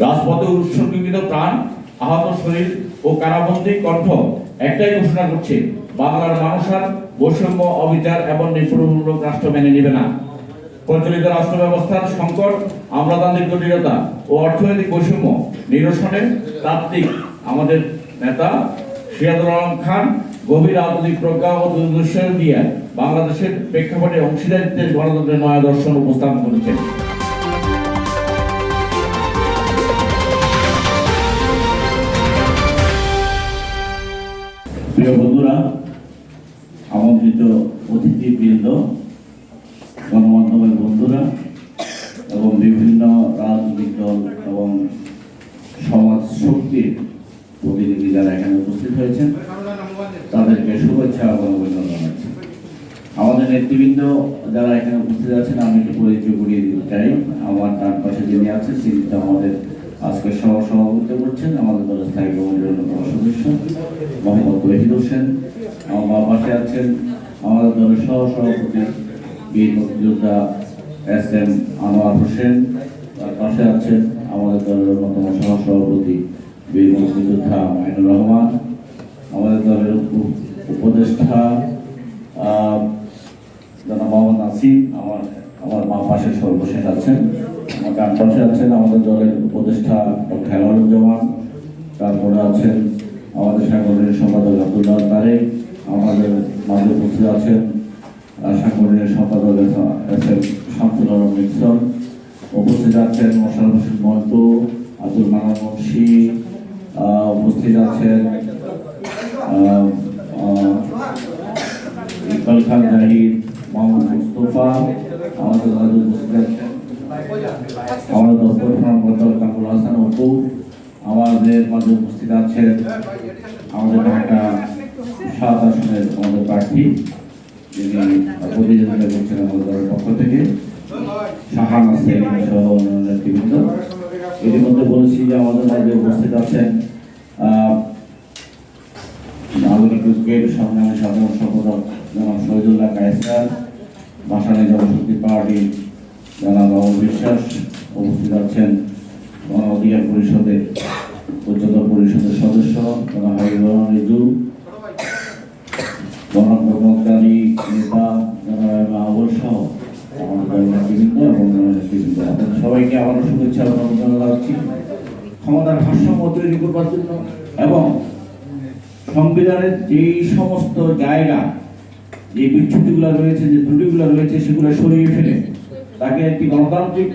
রাজপথে উৎসর্গীকৃত প্রাণ, আহত শরীর ও কারাবন্দী কণ্ঠ একটাই ঘোষণা করছে, বাংলার মানুষ আর বৈষম্য, অবিচার এবং নিপীড়নমূলক রাষ্ট্র মেনে নেবে না। প্রচলিত রাষ্ট্র ব্যবস্থার সংকট, আমলাতান্ত্রিক জটিলতা ও অর্থনৈতিক বৈষম্য নিরসনে তাত্ত্বিক আমাদের নেতা সিরাজুল আলম খান গভীর রাজনৈতিক প্রজ্ঞা ও দূরদর্শন দিয়ে বাংলাদেশের প্রেক্ষাপটে অংশীদারিত্বের গণতন্ত্রের নয়া দর্শন উপস্থাপন করেছেন। প্রিয় বন্ধুরা, আমন্ত্রিত অতিথিবৃন্দ, গণমাধ্যমের বন্ধুরা এবং বিভিন্ন রাজনৈতিক দল এবং সমাজ শক্তির প্রতিনিধি যারা এখানে উপস্থিত হয়েছেন, তাদেরকে শুভেচ্ছা এবং অভিনন্দন জানাচ্ছি। আমাদের নেতৃবৃন্দ যারা এখানে উপস্থিত আছেন, আমি একটু পরিচয় করিয়ে দিতে চাই। আমার ডান পাশে যিনি আছেন তিনি আমাদের আজকে সভাপতিত্ব করছেন আমাদের দলের স্থায়ী কমিটির অন্যতম সদস্য মোহাম্মদ ওয়াহিদ হোসেন। আমার বাম পাশে আছেন আমাদের দলের সহসভাপতি বীর মুক্তিযোদ্ধা এস.এম. আনোয়ার হোসেন। তার পাশে আছেন আমাদের দলের অন্যতম সহসভাপতি বীর মুক্তিযোদ্ধা মাইনুর রহমান। আমাদের দলের উপদেষ্টা জনাব মোহাম্মদ নাসিম আমার বাম পাশে সর্বশেষ আছেন। আমার ডান পাশে আছেন আমাদের দলের উপদেষ্টা ডক্টর খেলোয়াড়ুজ্জামান। তারপরে আছেন আমাদের সাংগঠনিক সম্পাদক আব্দুল্লাহ তারেক। আমাদের মাঝে উপস্থিত আছেন সাংগঠনিক সম্পাদক এস.এম. শামসুল আলম মিক্সন। উপস্থিত আছেন মোশাররফ হোসেন মন্টু, আব্দুল মান্নান মুন্সি। উপস্থিত আছেন ইকবাল খান জাহিদ, মোহাম্মদ মুস্তফা। আমাদের মাঝে উপস্থিত আছেন আমাদের দপ্তর সম্পাদক কামরুল হাসান অপু। আমাদের মাঝে উপস্থিত আছেন আমাদের ঢাকা ৭ আসনের আমাদের প্রার্থী যিনি প্রতিযোগিতা করছেন আমাদের দলের পক্ষ থেকে, শাহানা সেলিম সহ অন্যান্য নেতৃবৃন্দ। ইতিমধ্যে বলেছি যে আমাদের মাঝে উপস্থিত আছেন নাগরিক ঐক্যের সংগ্রামী সাধারণ সম্পাদক জনাব শহীদুল্লাহ কায়সার, ভাসানী জনশক্তি পার্টি জনাব বাবুল বিশ্বাস। উপস্থিত আছেন গণ অধিকার পরিষদের উচ্চতর পরিষদের সদস্য জনাব হাবিবুর রিজু, গণকর্মচারী নেতা জনাব আবুল সহ আমাদের নেতৃবৃন্দ এবং নেতৃবৃন্দ। সবাইকে আবারও শুভেচ্ছা ও অভিনন্দন জানাচ্ছি। ক্ষমতার ভারসাম্য তৈরি করবার জন্য এবং সংবিধানের যেই সমস্ত জায়গা, যে বিচ্যুতিগুলো রয়েছে, যে ত্রুটিগুলো রয়েছে, সেগুলো সরিয়ে ফেলে তাকে একটি গণতান্ত্রিক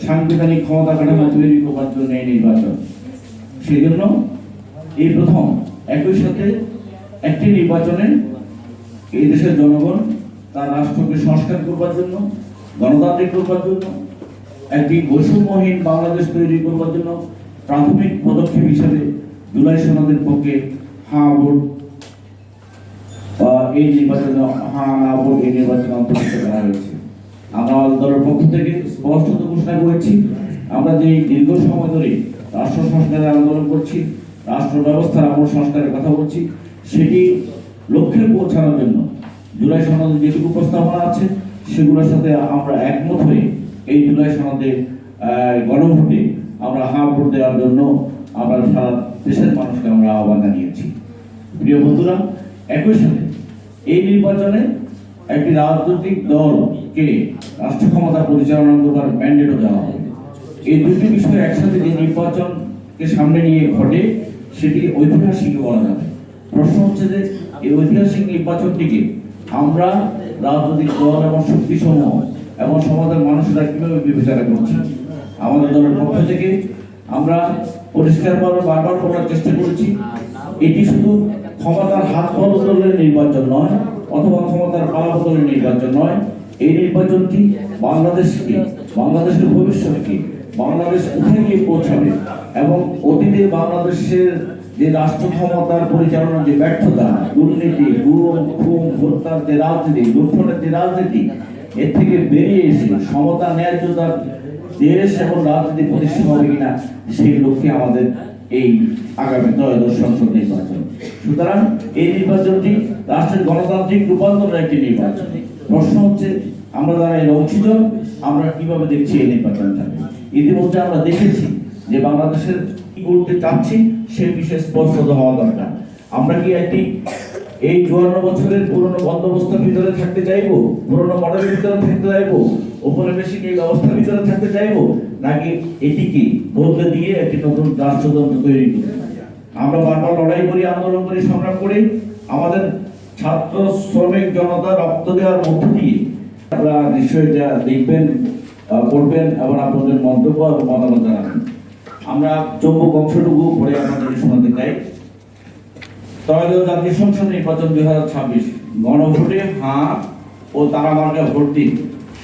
সাংবিধানিক ক্ষমতা কাঠামো তৈরি করবার জন্য এই নির্বাচন। সেই জন্য এই প্রথম একই সাথে একটি নির্বাচনে এই দেশের জনগণ তার রাষ্ট্রকে সংস্কার করবার জন্য, গণতান্ত্রিক করবার জন্য, একটি বৈষম্যহীন বাংলাদেশ তৈরি করবার জন্য প্রাথমিক পদক্ষেপ হিসেবে জুলাই সনদের পক্ষে হ্যাঁ ভোট এই নির্বাচনে অন্তর্ভুক্ত করা হয়েছে। আমরা দলের পক্ষ থেকে স্পষ্ট ঘোষণা করেছি, আমরা যে দীর্ঘ সময় ধরে রাষ্ট্র সংস্কারের আন্দোলন করছি, রাষ্ট্র ব্যবস্থার আমূল সংস্কারের কথা বলছি, সেটি লক্ষ্যে পৌঁছানোর জন্য জুলাই সনদে যেটুকু প্রস্তাবনা আছে সেগুলোর সাথে আমরা একমত হয়ে এই জুলাই সনদে গণভোটে আমরা হ্যাঁ ভোট দেওয়ার জন্য আমরা সারা দেশের মানুষকে আমরা আহ্বান জানিয়েছি। প্রিয় বন্ধুরা, একই সাথে এই নির্বাচনে একটি রাজনৈতিক দলকে রাষ্ট্র ক্ষমতা পরিচালনা করবার ম্যান্ডেটও দেওয়া হবে। এই দুটি বিষয় একসাথে যে নির্বাচনকে সামনে নিয়ে ঘটে সেটি ঐতিহাসিক বলা যাবে। প্রশ্ন হচ্ছে যে এই ঐতিহাসিক নির্বাচনটিকে আমরা রাজনৈতিক দল এবং শক্তিসমূহ এবং সমাজের মানুষরা কিভাবে বিবেচনা করছি। আমাদের দলের পক্ষ থেকে আমরা পরিষ্কারভাবে বারবার করার চেষ্টা করেছি, এটি শুধু ক্ষমতার হাত বদলের নির্বাচন নয় অথবা ক্ষমতার পালা বদলের নির্বাচন নয়। এই নির্বাচনটি বাংলাদেশের ভবিষ্যৎকে, বাংলাদেশ কোথায় গিয়ে পৌঁছাবে এবং অতীতে বাংলাদেশের যে রাষ্ট্র ক্ষমতার পরিচালনার যে ব্যর্থতা, দুর্নীতি, খুন হত্যার যে রাজনীতি, লুণ্ঠনের যে রাজনীতি, এর থেকে বেরিয়ে এসে সমতা ন্যায্যতার দেশ এবং রাজনীতি প্রতিষ্ঠা হবে কিনা সেই লক্ষ্যে আমাদের এই আগামী ত্রয়োদশ সংসদ নির্বাচন। সুতরাং এই নির্বাচনটি রাষ্ট্রের গণতান্ত্রিক রূপান্তরের একটি নির্বাচন। প্রশ্ন হচ্ছে আমরা যারা এর অংশীজন আমরা কিভাবে দেখছি এই নির্বাচনটা। ইতিমধ্যে আমরা দেখেছি যে বাংলাদেশের কি করতে চাচ্ছি সে বিষয়ে স্পষ্ট হওয়া দরকার। আমরা কি এই 54 বছরের পুরনো বন্দোবস্তের ভিতরে থাকতে চাইবো, পুরনো মডেলের ভিতরে থাকতে চাইবো, ঔপনিবেশিক এই ব্যবস্থার ভিতরে থাকতে চাইবো, নাকি এটিকে বদলে দিয়ে একটি নতুন রাষ্ট্রতন্ত্র তৈরি করব? আমরা বারবার লড়াই করি, আন্দোলন করি, সংগ্রাম করি, আমাদের ছাত্র শ্রমিক জনতা রক্ত দেওয়ার মধ্য দিয়ে আপনারা নিশ্চয়ই যা দেখবেন, করবেন এবং আপনাদের মন্তব্য এবং মতামত জানাবেন। আমরা চৌম্বক অংশটুকু পরে আপনাদের শোনাতে চাই। ত্রয়োদশ জাতীয় সংসদ নির্বাচন 2026 গণভোটে হাঁ ও তারা মার্কা ভোট দিন,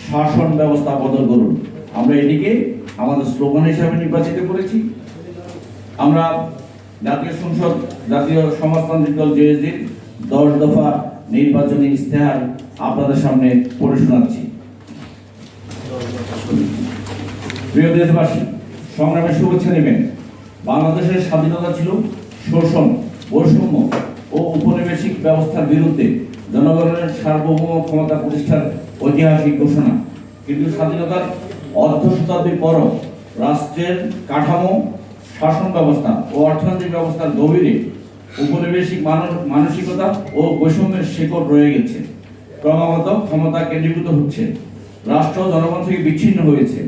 শাসন ব্যবস্থা বদল করুন। আমরা এটিকে আমাদের স্লোগান হিসাবে নির্বাচিত করেছি। আমরা জাতীয় সংসদ, জাতীয় সমাজতান্ত্রিক দল জেএসডির 10 দফা নির্বাচনী ইশতেহার আপনাদের সামনে পড়ে শোনাচ্ছি। প্রিয় দেশবাসী, সংগ্রামের শুভেচ্ছা নেবেন। বাংলাদেশের স্বাধীনতা ছিল শোষণ, বৈষম্য ও উপনিবেশিক ব্যবস্থার বিরুদ্ধে জনগণের সার্বভৌম ক্ষমতা প্রতিষ্ঠার ঐতিহাসিক ঘোষণা। কিন্তু স্বাধীনতার অর্ধ শতাব্দীর পরও রাষ্ট্রের কাঠামো, শাসন ব্যবস্থা ও অর্থনৈতিক ব্যবস্থার গভীরে উপনিবেশিক মানসিকতা ও বৈষম্যের শিকড় রয়ে গেছে। ক্রমাগত ক্ষমতা কেন্দ্রীভূত হচ্ছে, রাষ্ট্র জনগণ থেকে বিচ্ছিন্ন হয়েছে,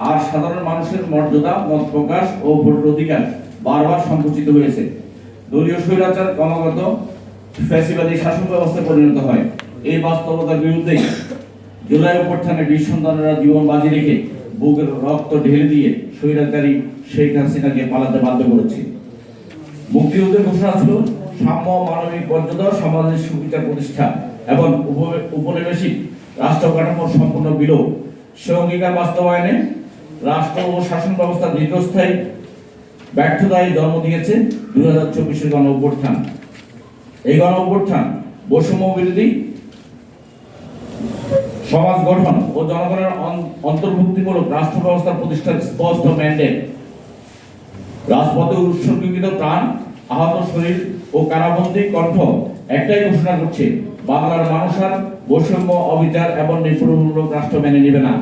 আর সাধারণ মানুষের মর্যাদা, মত প্রকাশ ও ভোটের অধিকার বারবার সংকুচিত হয়েছে। দলীয় স্বৈরাচার ক্রমাগত ফ্যাসিবাদী শাসন ব্যবস্থায় পরিণত হয়। এই বাস্তবতার বিরুদ্ধে জুলাই অভ্যুত্থানে বীর সন্তানেরা জীবন বাজি রেখে বুকের রক্ত ঢেলে দিয়ে স্বৈরাচারী শেখ হাসিনাকে পালাতে বাধ্য করেছে। মুক্তিযুদ্ধের ঘোষণা ছিল সাম্য, মানবিক মর্যাদা, সমাজের সুবিচার প্রতিষ্ঠা এবং উপনিবেশিক রাষ্ট্র কাঠামোর সম্পূর্ণ বিলোপ। সে অঙ্গীকার বাস্তবায়নে রাষ্ট্র ও শাসন ব্যবস্থা দীর্ঘস্থায়ী ব্যর্থতায় জন্ম দিয়েছে 2024 গণ অভ্যুত্থান। এই গণ অভ্যুত্থান বৈষম্য বিরোধী সমাজ গঠন ও জনগণের অন্তর্ভুক্তিমূলক রাষ্ট্র ব্যবস্থা প্রতিষ্ঠার স্পষ্ট ম্যান্ডেট। রাজপথে উৎসর্গীকৃত প্রাণ, আহত শরীর ও কারাবন্দী কণ্ঠ একটাই ঘোষণা করছে, বাংলার মানুষ আর বৈষম্য, অবিচার এবং নিপীড়নমূলক রাষ্ট্র মেনে নেবে না।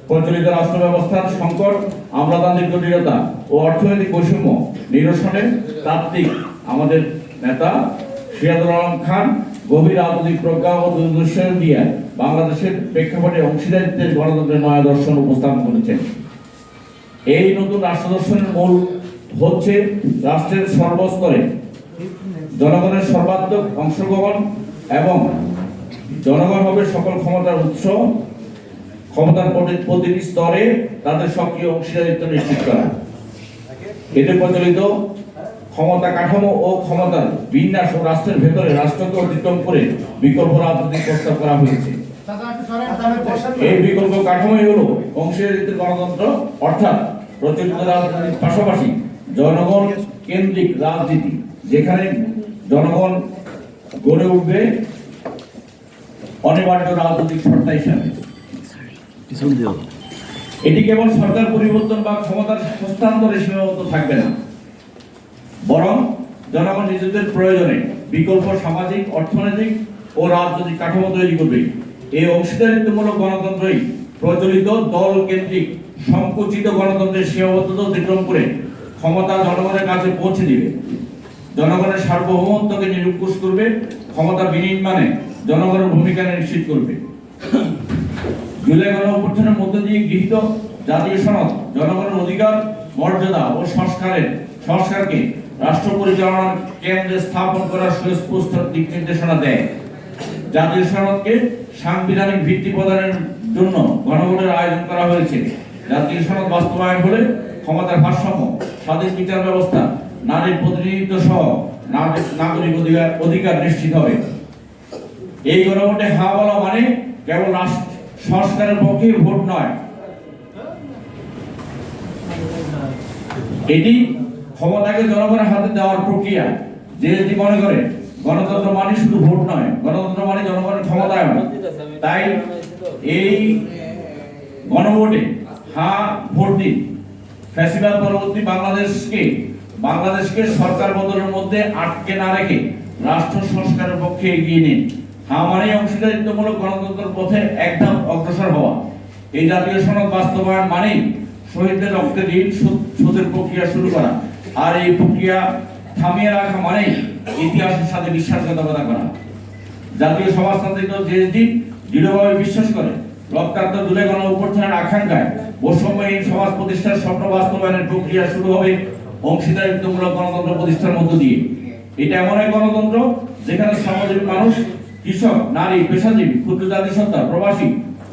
প্রচলিত রাষ্ট্র ব্যবস্থার সংকট, আমলাতান্ত্রিক জটিলতা ও অর্থনৈতিক বৈষম্য নিরসনে তাত্ত্বিক আমাদের নেতা সিরাজুল আলম খান গভীর রাজনৈতিক প্রজ্ঞা ও দূরদর্শন দিয়ে বাংলাদেশের প্রেক্ষাপটে অংশীদারিত্বের গণতন্ত্রের নয়া দর্শন উপস্থাপন করেছেন। এই নতুন রাষ্ট্র দর্শনের মূল হচ্ছে রাষ্ট্রের সর্বস্তরে জনগণের সর্বাত্মক অংশগ্রহণ এবং জনগণ হবে সকল ক্ষমতার উৎস। ক্ষমতার প্রতিটি স্তরে তাদের সক্রিয় অংশীদারিত্ব নিশ্চিত করা। এতে প্রচলিত ক্ষমতা কাঠামো ও ক্ষমতার বিন্যাস ও রাষ্ট্রের ভেতরে রাষ্ট্রকে অতিক্রম করে বিকল্প রাজনৈতিক প্রস্তাব করা হয়েছে। এই বিকল্প কাঠামোই হলো অংশীদারিত্বের গণতন্ত্র, অর্থাৎ প্রচলিত রাজনীতির পাশাপাশি জনগণ কেন্দ্রিক রাজনীতি, যেখানে জনগণ গড়ে উঠবে অনিবার্য রাজনৈতিক সত্তা হিসাবে। এটি কেবল সরকার পরিবর্তন বা ক্ষমতার হস্তান্তরে সীমাবদ্ধ থাকবে না, বরং জনগণ নিজেদের প্রয়োজনে বিকল্প সামাজিক, অর্থনৈতিক ও রাজনৈতিক কাঠামো তৈরি করবে। এই অংশীদারিত্বমূলক গণতন্ত্রই প্রচলিত দল কেন্দ্রিক সংকুচিত গণতন্ত্রের সীমাবদ্ধতা অতিক্রম করে ক্ষমতা জনগণের কাছে পৌঁছে দিবে, জনগণের সার্বভৌমত্বকে নিরঙ্কুশ করবে, ক্ষমতা বিনির্মাণে জনগণের ভূমিকা নিশ্চিত করবে। জুলাই গণ অভ্যুত্থানের মধ্য দিয়ে গৃহীত জাতীয় সনদ জনগণের অধিকার, মর্যাদা ও সংস্কারকে রাষ্ট্র পরিচালনার কেন্দ্রে স্থাপন করার সুস্পষ্ট দিক নির্দেশনা দেয়। জাতীয় সনদকে সাংবিধানিক ভিত্তি প্রদানের জন্য গণভোটের আয়োজন করা হয়েছে। জাতীয় সনদ বাস্তবায়ন হলে ক্ষমতার ভারসাম্য, স্বাধীন বিচার ব্যবস্থা, নারীর প্রতিনিধিত্ব সহ নাগরিক অধিকার নিশ্চিত হবে। এই গণভোটে হ্যাঁ বলা মানে কেবল সংস্কারের পক্ষে ভোট নয়, এটি ক্ষমতাকে জনগণের হাতে দেওয়ার প্রক্রিয়া। যেটি মনে করে গণতন্ত্র মানে শুধু ভোট নয়, গণতন্ত্র মানে জনগণের ক্ষমতায়ন। তাই এই গণভোটে হ্যাঁ ভোট দিন। ফ্যাসিবাদ পরবর্তী বাংলাদেশকে সরকার বদলের মধ্যে আটকে না রেখে রাষ্ট্র সংস্কারের পক্ষে এগিয়ে নিন। হ্যাঁ মানে অংশীদারিত্বমূলক গণতন্ত্রের পথে এক ধাপ অগ্রসর হওয়া। এই জাতীয় সনদ বাস্তবায়ন মানেই শহীদদের রক্তে ঋণ শোধের প্রক্রিয়া শুরু করা। আর এই প্রক্রিয়া থামিয়ে রাখা মানে ইতিহাসের সাথে বিশ্বাসঘাতকতা করা। জাতীয় সমাজতান্ত্রিক দল জেএসডি দৃঢ়ভাবে বিশ্বাস করে রক্তাক্ত জুলাই গণ অভ্যুত্থানের আকাঙ্ক্ষায় বৈষম্যহীন সমাজ প্রতিষ্ঠার স্বপ্ন বাস্তবায়নের প্রক্রিয়া শুরু হবে অংশীদারিত্বমূলক গণতন্ত্র প্রতিষ্ঠার মধ্য দিয়ে। এটা এমন এক গণতন্ত্র যেখানে শ্রমজীবী মানুষ, কৃষক, নারী, পেশাজীবী, ক্ষুদ্র জাতিসত্তা, প্রবাসী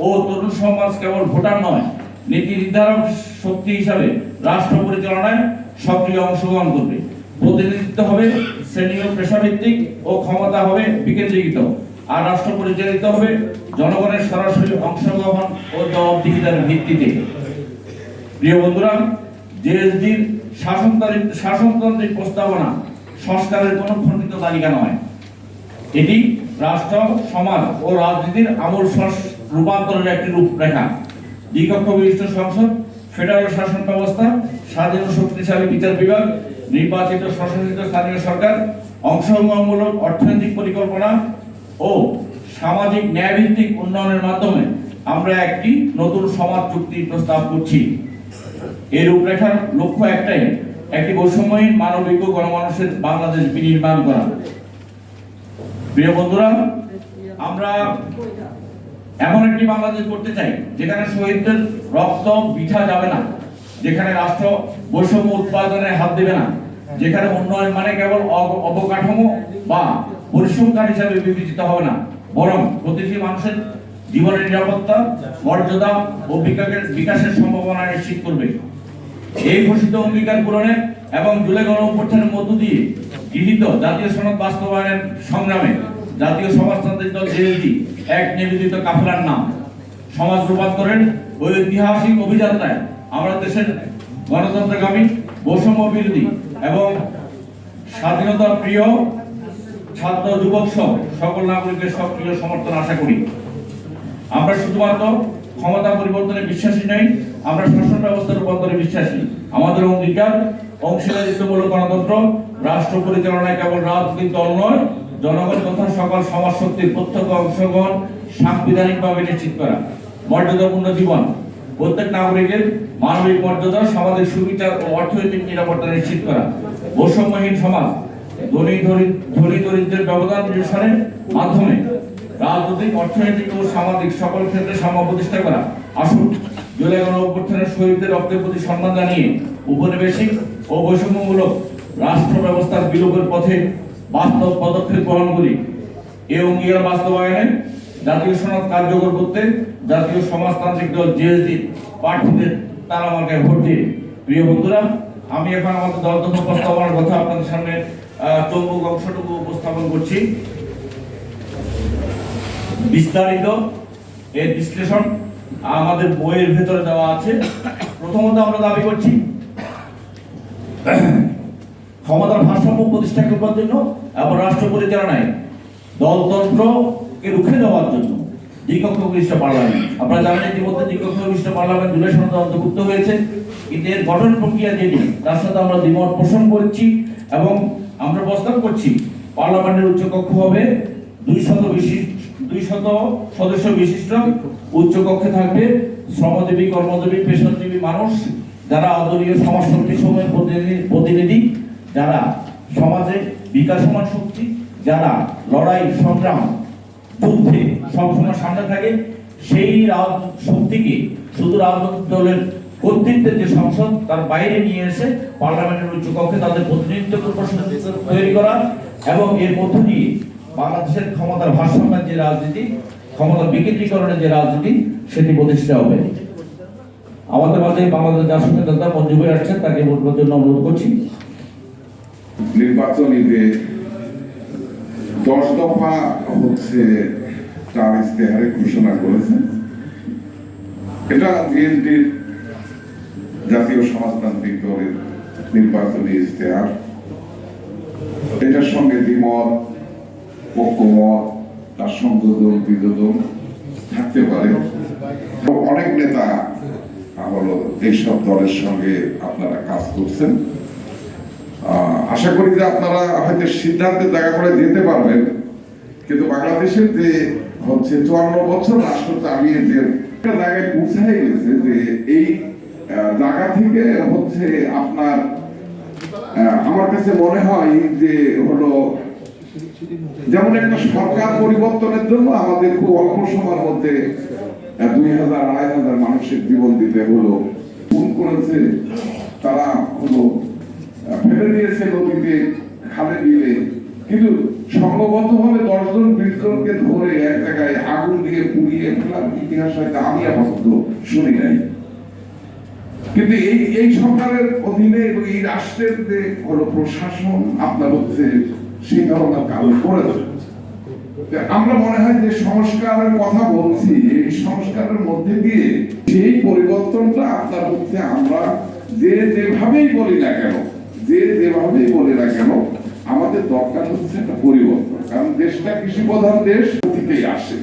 ও তরুণ সমাজ কেবল ভোটার নয়, নীতি নির্ধারক শক্তি হিসাবে রাষ্ট্র পরিচালনায় সক্রিয় অংশগ্রহণ করবে। প্রতিনিধিত্ব হবে শ্রেণী ও পেশাভিত্তিক ও ক্ষমতা হবে বিকেন্দ্রীকৃত। আর রাষ্ট্র পরিচালিত হবে জনগণের সরাসরি অংশগ্রহণ ও জবাবদিহিতার ভিত্তিতে। প্রিয় বন্ধুরা, জেএসডির শাসনতান্ত্রিক প্রস্তাবনা সংস্কারের কোনো খণ্ডিত তালিকা নয়। এটি রাষ্ট্র, সমাজ ও রাজনীতির আমূল রূপান্তরের একটি রূপরেখা। দ্বিকক্ষ বিশিষ্ট সংসদ, ফেডারেল শাসন ব্যবস্থা, স্বাধীন ও শক্তিশালী বিচার বিভাগ, নির্বাচিত স্বশাসিত স্থানীয় সরকার, অংশগ্রহণমূলক অর্থনৈতিক পরিকল্পনা ও সামাজিক ন্যায়ভিত্তিক উন্নয়নের মাধ্যমে আমরা একটি নতুন সমাজ চুক্তি প্রস্তাব করছি। এই রূপরেখার লক্ষ্য একটাই, একটি বৈষম্যহীন মানবিক ও গণমানুষের বাংলাদেশ বিনির্মাণ করা। প্রিয় বন্ধুরা, আমরা এমন একটি বাংলাদেশ করতে চাই যেখানে শহীদদের রক্ত বৃথা যাবে না, যেখানে রাষ্ট্র বৈষম্য উৎপাদনে হাত দেবে না, যেখানে উন্নয়ন মানে কেবল অবকাঠামো বা পরিসংখ্যান হিসাবে বিবেচিত হবে না, বরং প্রতিটি মানুষের জীবনের নিরাপত্তা, মর্যাদা ও বিকাশের সম্ভাবনা নিশ্চিত করবে। এই ঘোষিত অঙ্গীকার পূরণে এবং জুলাই গণ অভ্যুত্থানের মধ্য দিয়ে গৃহীত জাতীয় সনদ বাস্তবায়নের সংগ্রামে জাতীয় সমাজতান্ত্রিক দল জেএসডি এক নিবেদিত কাফেলার নাম। সমাজ রূপান্তরের ঐতিহাসিক অভিযাত্রায় আমরা দেশের গণতন্ত্রগামী, বৈষম্য বিরোধী এবং স্বাধীনতা প্রিয় ছাত্র, যুবক সহ সকল নাগরিকের সক্রিয় সমর্থন আশা করি। আমরা শুধুমাত্র ক্ষমতা পরিবর্তনে বিশ্বাসী নই, আমরা শাসন ব্যবস্থার রূপান্তরে বিশ্বাসী। আমাদের অঙ্গীকার অংশীদারিত্বমূলক গণতন্ত্র, রাষ্ট্র পরিচালনায় কেবল রাজনৈতিক দল নয়, জনগণ তথা সকল সমাজ শক্তির প্রত্যক্ষ অংশগ্রহণ সাংবিধানিকভাবে নিশ্চিত করা। মর্যাদাপূর্ণ জীবন, প্রত্যেক নাগরিকের মানবিক মর্যাদা, সামাজিক সুবিচার ও অর্থনৈতিক নিরাপত্তা নিশ্চিত করা। বৈষম্যহীন সমাজ, ধনী দরিদ্রের ব্যবধান নিরসনের মাধ্যমে রাজনৈতিক, অর্থনৈতিক ও সামাজিক সকল ক্ষেত্রে সাম্য প্রতিষ্ঠা করা। আসুন জুলাই গণ অভ্যুত্থানের শহীদদের রক্তের প্রতি সম্মান জানিয়ে উপনিবেশিক ও বৈষম্যমূলক রাষ্ট্র ব্যবস্থার বিলোপের পথে বাস্তব পদক্ষেপ গ্রহণ করি। এই অঙ্গীকার বাস্তবায়নে জাতীয় সনদ কার্যকর করতে জাতীয় সমাজতান্ত্রিক দল জেএসডি প্রার্থীদের তারা মার্কায় ভোট দিয়ে। প্রিয় বন্ধুরা, আমি এখন আমাদের দলগত প্রস্তাবনার কথা আপনাদের সামনে চৌম্বক অংশটুকু উপস্থাপন করছি। বিস্তারিত এর বিশ্লেষণ আমাদের বইয়ের ভেতরে দেওয়া আছে। প্রথমত আমরা দাবি করছি ক্ষমতার ভারসাম্য প্রতিষ্ঠা করবার জন্য এবং রাষ্ট্র পরিচালনায় দলতন্ত্রকে রুখে দেওয়ার জন্য দ্বিকক্ষ বিশিষ্ট পার্লামেন্ট। আপনারা জানেন ইতিমধ্যে দ্বিকক্ষ বিশিষ্ট পার্লামেন্ট জুলাই সনদে অন্তর্ভুক্ত হয়েছে, কিন্তু এর গঠন প্রক্রিয়া যেটি তার সাথে আমরা দ্বিমত পোষণ করছি এবং আমরা প্রস্তাব করছি পার্লামেন্টের উচ্চকক্ষ হবে 200 সদস্য বিশিষ্ট। উচ্চকক্ষে থাকবে শ্রমজীবী, কর্মজীবী, পেশাজীবী মানুষ, যারা অদলীয় সমাজ শক্তি সময়ের প্রতিনিধি, যারা সমাজে বিকাশমান শক্তি, যারা লড়াই, সংগ্রাম, যুদ্ধে সবসময় সামনে থাকে। সেই শক্তিকে শুধু রাজনৈতিক দলের কর্তৃত্বের যে সংসদ তার বাইরে নিয়ে এসে পার্লামেন্টের উচ্চকক্ষে তাদের প্রতিনিধিত্ব তৈরি করা এবং এর মধ্য দিয়ে বাংলাদেশের ক্ষমতার ভারসাম্যের যে রাজনীতি, ক্ষমতার বিকেন্দ্রীকরণের যে রাজনীতি, সেটি প্রতিষ্ঠা হবে। আমাদের মাঝে বাংলাদেশ জাতীয় নেতা মঞ্জু ভাই আসছেন, তাকে বলবার জন্য অনুরোধ করছি। নির্বাচনীতে 10 দফা হচ্ছে তার ইশতেহারে ঘোষণা করেছেন। এটা জেএসডির জাতীয় সমাজতান্ত্রিক দলের নির্বাচনী ইশতেহার। এটার সঙ্গে দ্বিমত, পক্ষমত, তার সংযোজন বিযোজন থাকতে পারে। অনেক নেতা হলো এইসব দলের সঙ্গে আপনারা কাজ করছেন। আশা করি যে আপনারা হয়তো সিদ্ধান্তে জায়গা করে যেতে পারবেন, কিন্তু বাংলাদেশের যে হচ্ছে 54 বছর রাষ্ট্র চালিয়ে যে জায়গায় পৌঁছাই গেছে যে এই জায়গা থেকে হচ্ছে আপনার আমার কাছে মনে হয় যে হলো যেমন একটা সরকার পরিবর্তনের জন্য আমাদের খুব অল্প সময়ের মধ্যে 2000-2500 মানুষের জীবন দিতে হলো, খুন করেছে, তারা হলো ফেলে দিয়েছে নদীতে, খালে বিলে, কিন্তু সংঘবদ্ধভাবে 10 জন 20 জনকে ধরে এক জায়গায় আগুন দিয়ে পুড়িয়ে ফেলার ইতিহাস হয়তো আমি আপাতত শুনি নাই। কিন্তু এই সরকারের অধীনে এবং এই রাষ্ট্রের যে হলো প্রশাসন আপনার হচ্ছে সেই ধরনের কাজ করেছে। আমরা মনে হয় যে সংস্কারের কথা বলছি, এই সংস্কারের মধ্যে দিয়ে সেই পরিবর্তনটা আপনার হচ্ছে আমরা যেভাবেই বলি না কেন, যেভাবেই বলি না কেন, আমাদের দরকার হচ্ছে একটা পরিবর্তন। কারণ দেশটা কৃষি প্রধান দেশ থেকেই আসে,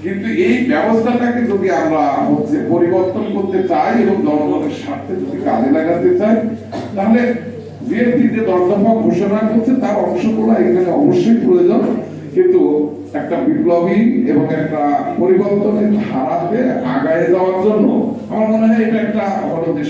কিন্তু এই ব্যবস্থাটাকে যদি আমরা হচ্ছে পরিবর্তন করতে চাই এবং জনগণের স্বার্থে যদি কাজে লাগাতে চাই, তাহলে বিএনপি যে দরদফা ঘোষণা করছে তার অংশগুলো এখানে অবশ্যই প্রয়োজন, কিন্তু একটা বিপ্লবী এবং একটা পরিবর্তনের ধারাতে আগায় যাওয়ার জন্য আমার মনে হয় এটা একটা দেশ